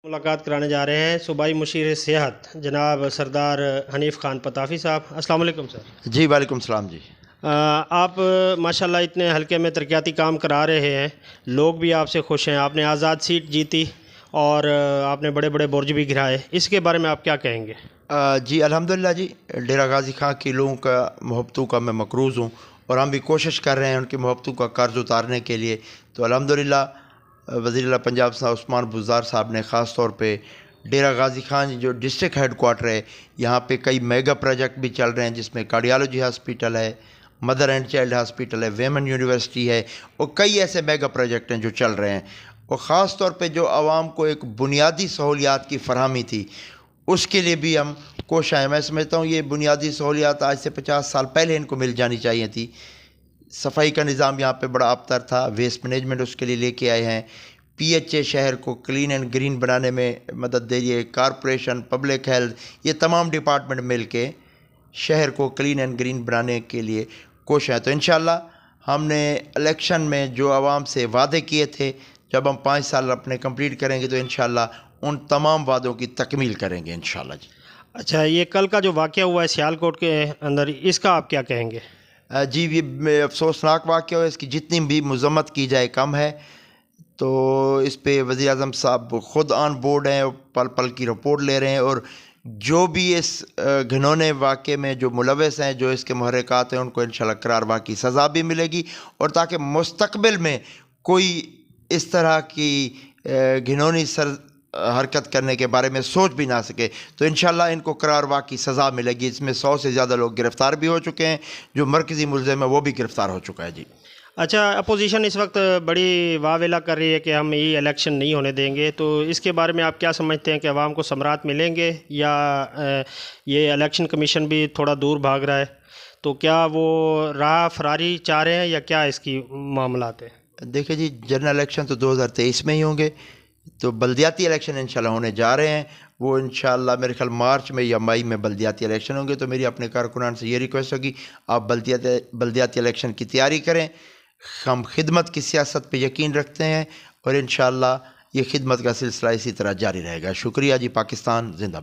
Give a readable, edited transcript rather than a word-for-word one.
मुलाकात कराने जा रहे हैं सूबाई मुशीर सेहत जनाब सरदार हनीफ खान पताफ़ी साहब। अस्सलाम वालेकुम सर। जी वालेकुम सलाम जी। आप माशाल्लाह इतने हल्के में तरक्याती काम करा रहे हैं, लोग भी आपसे खुश हैं। आपने आज़ाद सीट जीती और आपने बड़े बड़े बुर्ज भी गिराए, इसके बारे में आप क्या कहेंगे? जी अल्हम्दुलिल्लाह जी, डेरा गाजी खां के लोगों का मोहब्बतों का मैं मकरूज़ हूँ और हम भी कोशिश कर रहे हैं उनकी मोहब्बतों का कर्ज उतारने के लिए। तो अल्हम्दुलिल्लाह वज़ीर पंजाब साहब उस्मान बुज़दार साहब ने ख़ास तौर पे डेरा गाजी खां जो डिस्ट्रिक्ट हेड क्वार्टर है, यहाँ पे कई मेगा प्रोजेक्ट भी चल रहे हैं, जिसमें कार्डियोलॉजी हॉस्पिटल है, मदर एंड चाइल्ड हॉस्पिटल है, वेमन यूनिवर्सिटी है और कई ऐसे मेगा प्रोजेक्ट हैं जो चल रहे हैं। और ख़ास तौर पे जो आवाम को एक बुनियादी सहूलियात की फ़राहमी थी, उसके लिए भी हम कोशिश हैं। मैं समझता हूँ ये बुनियादी सहूलियात आज से 50 साल पहले इनको मिल जानी चाहिए थी। सफाई का निज़ाम यहाँ पे बड़ा अबतर था, वेस्ट मैनेजमेंट उसके लिए लेके आए हैं। पीएचए शहर को क्लीन एंड ग्रीन बनाने में मदद दे रही है। कॉरपोरेशन, पब्लिक हेल्थ, ये तमाम डिपार्टमेंट मिल के शहर को क्लीन एंड ग्रीन बनाने के लिए कोशिश है। तो इंशाल्लाह हमने इलेक्शन में जो आवाम से वादे किए थे, जब हम 5 साल अपने कंप्लीट करेंगे तो इंशाल्लाह उन तमाम वादों की तकमील करेंगे इंशाल्लाह जी। अच्छा, ये कल का जो वाक़या हुआ है सियालकोट के अंदर, इसका आप क्या कहेंगे? जी ये अफसोसनाक वाक़या है, इसकी जितनी भी मज़म्मत की जाए कम है। तो इस पे वज़ीर आज़म साहब ख़ुद ऑन बोर्ड हैं, पल पल की रिपोर्ट ले रहे हैं और जो भी इस घिनौने वाक़े में जो मुलव्वस हैं, जो इसके मुहर्रिकात हैं, उनको इंशाल्लाह करारवा की सज़ा भी मिलेगी और ताकि मुस्तक़बिल में कोई इस तरह की घिनौनी हरकत करने के बारे में सोच भी ना सके। तो इंशाल्लाह इनको करारवा की सज़ा मिलेगी। इसमें 100 से ज़्यादा लोग गिरफ़्तार भी हो चुके हैं, जो मरकज़ी मुलज़िम है वो भी गिरफ़्तार हो चुका है जी। अच्छा, अपोजिशन इस वक्त बड़ी वावेला कर रही है कि हम ये इलेक्शन नहीं होने देंगे, तो इसके बारे में आप क्या समझते हैं कि अवाम को समरात मिलेंगे या ये इलेक्शन कमीशन भी थोड़ा दूर भाग रहा है? तो क्या वो राह फरारी चाह रहे हैं या क्या इसकी मामलात है? देखिए जी, जनरल इलेक्शन तो 2023 में ही होंगे, तो बल्दियाती इलेक्शन इंशाल्लाह होने जा रहे हैं। वो इंशाल्लाह मेरे ख्याल मार्च में या मई में बल्दियाती इलेक्शन होंगे। तो मेरी अपने कारकुनान से ये रिक्वेस्ट होगी, आप बल्दियाती इलेक्शन की तैयारी करें। हम खिदमत की सियासत पे यकीन रखते हैं और इंशाल्लाह ये खिदमत का सिलसिला इसी तरह जारी रहेगा। शुक्रिया जी। पाकिस्तान जिंदाबाद।